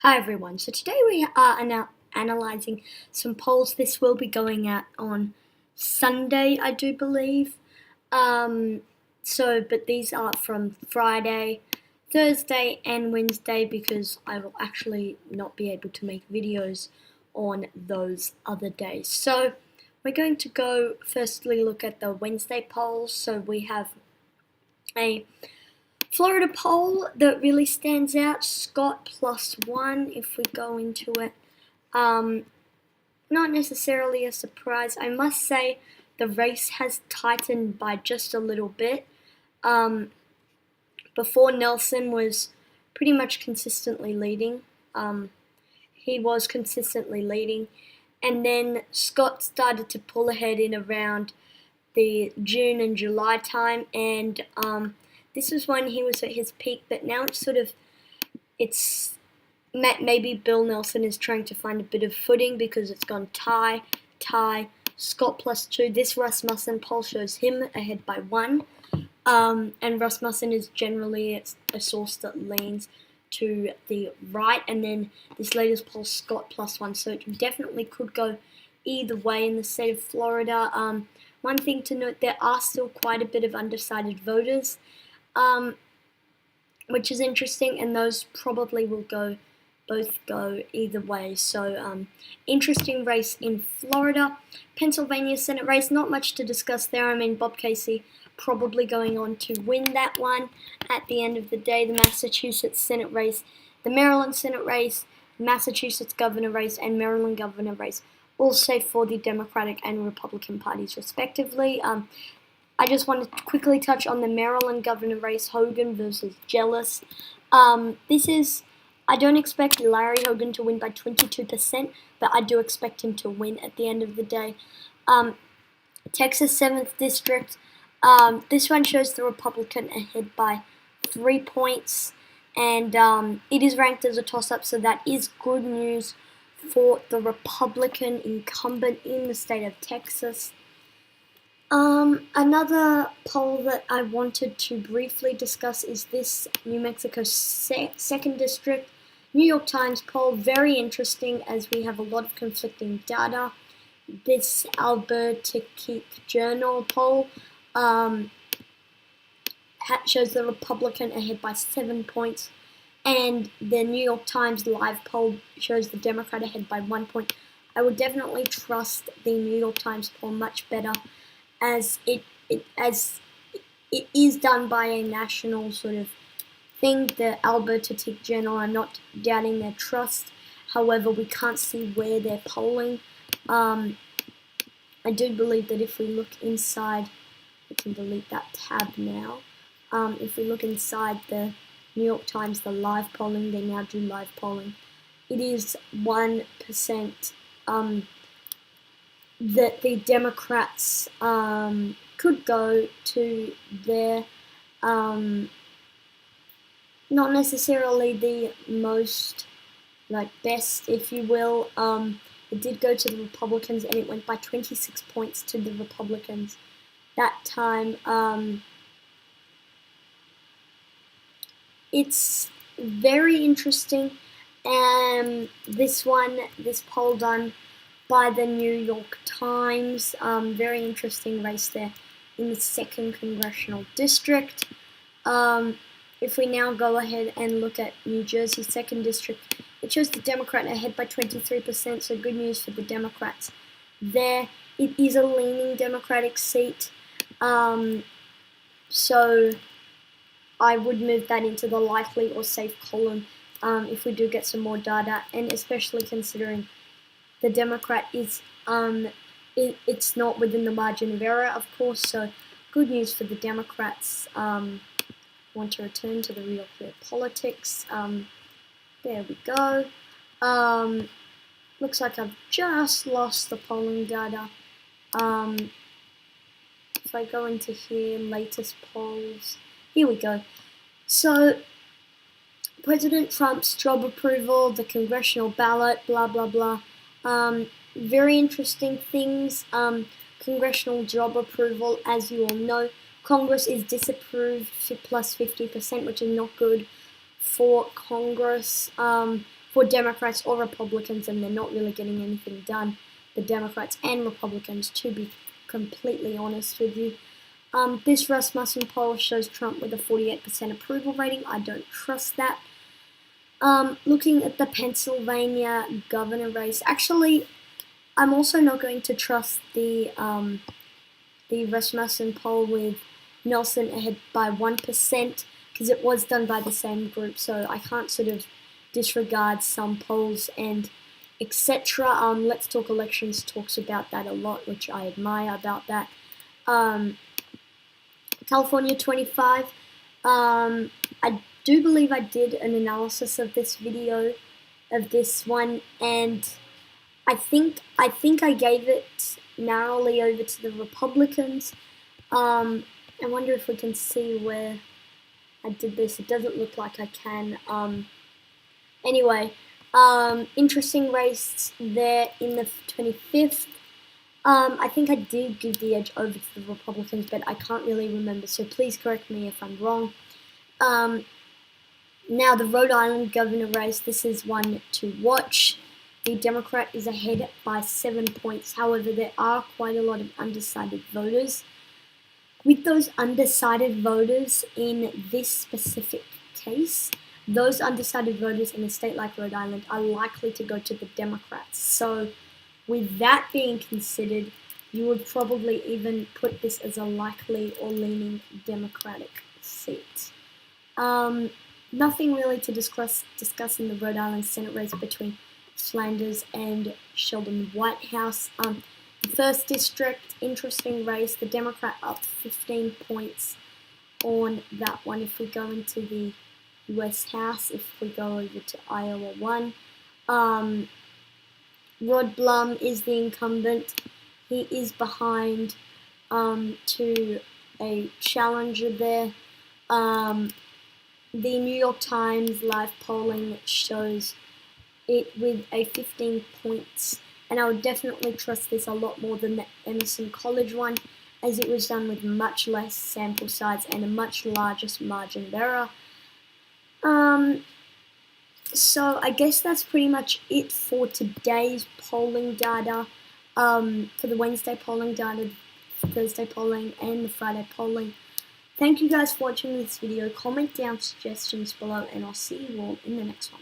Hi everyone, so today we are now analysing some polls. This will be going out on Sunday, I do believe. But these are from Friday, Thursday and Wednesday because I will actually not be able to make videos on those other days. So we're going to go firstly look at the Wednesday polls. So we have a Florida poll that really stands out, Scott +1 if we go into it. Not necessarily a surprise. I must say the race has tightened by just a little bit. Before Nelson was pretty much consistently leading. He was consistently leading. And then Scott started to pull ahead in around the June and July time, and this was when he was at his peak, but now it's maybe Bill Nelson is trying to find a bit of footing because it's gone tie, Scott +2. This Rasmussen poll shows him ahead by 1, and Rasmussen is generally a source that leans to the right, and then this latest poll, Scott +1, so it definitely could go either way in the state of Florida. One thing to note, there are still quite a bit of undecided voters, which is interesting, and those probably will both go either way. So interesting race in Florida. Pennsylvania Senate race, not much to discuss there. I mean, Bob Casey probably going on to win that one at the end of the day. The Massachusetts Senate race, the Maryland Senate race, Massachusetts governor race, and Maryland governor race, all safe for the Democratic and Republican parties respectively. I just want to quickly touch on the Maryland governor race, Hogan versus Jealous. I don't expect Larry Hogan to win by 22%, but I do expect him to win at the end of the day. Texas 7th District, this one shows the Republican ahead by 3 points, and it is ranked as a toss-up, so that is good news for the Republican incumbent in the state of Texas. Another poll that I wanted to briefly discuss is this New Mexico 2nd District. New York Times poll, very interesting as we have a lot of conflicting data. This Alberta Journal poll shows the Republican ahead by 7 points, and the New York Times live poll shows the Democrat ahead by 1 point. I would definitely trust the New York Times poll much better, as it is done by a national sort of thing. The Alberta Journal are not doubting their trust. However, we can't see where they're polling. I do believe that if we look inside, we can delete that tab now. If we look inside the New York Times, the live polling, they now do live polling. It is 1% that the Democrats could go to their not necessarily the most best, if you will. It did go to the Republicans, and it went by 26 points to the Republicans that time. It's very interesting, and this poll done by the New York Times, very interesting race there in the 2nd Congressional District. If we now go ahead and look at New Jersey 2nd District, it shows the Democrat ahead by 23%, so good news for the Democrats there. It is a leaning Democratic seat, so I would move that into the likely or safe column if we do get some more data, and especially considering the Democrat is it's not within the margin of error, of course, so good news for the Democrats. Want to return to the real clear politics. There we go. Looks like I've just lost the polling data. If I go into here, latest polls, here we go. So, President Trump's job approval, the congressional ballot, blah, blah, blah. Very interesting things. Congressional job approval, as you all know, Congress is disapproved plus 50%, which is not good for Congress. for Democrats or Republicans, and they're not really getting anything done, the Democrats and Republicans, to be completely honest with you. This Rasmussen poll shows Trump with a 48% approval rating. I don't trust that. Looking at the Pennsylvania governor race, actually, I'm also not going to trust the Rasmussen poll with Nelson ahead by 1%, because it was done by the same group, so I can't sort of disregard some polls and etc. Let's Talk Elections talks about that a lot, which I admire about that. California 25. I do believe I did an analysis of this video, of this one, and I think I gave it narrowly over to the Republicans. I wonder if we can see where I did this. It doesn't look like I can. Anyway, interesting race there in the 25th. I think I did give the edge over to the Republicans, but I can't really remember, so please correct me if I'm wrong. Now, the Rhode Island governor race, this is one to watch. The Democrat is ahead by 7 points. However, there are quite a lot of undecided voters. With those undecided voters in this specific case, those undecided voters in a state like Rhode Island are likely to go to the Democrats. So, with that being considered, you would probably even put this as a likely or leaning Democratic seat. Nothing really to discuss in the Rhode Island Senate race between Flanders and Sheldon Whitehouse. The first district, interesting race. The Democrat up 15 points on that one. If we go into the U.S. House, if we go over to Iowa 1, Rod Blum is the incumbent. He is behind to a challenger there. The New York Times live polling shows it with a 15 points, and I would definitely trust this a lot more than the Emerson College one, as it was done with much less sample size and a much larger margin of error. So I guess that's pretty much it for today's polling data, for the Wednesday polling data, Thursday polling, and the Friday polling. Thank you guys for watching this video. Comment down suggestions below, and I'll see you all in the next one.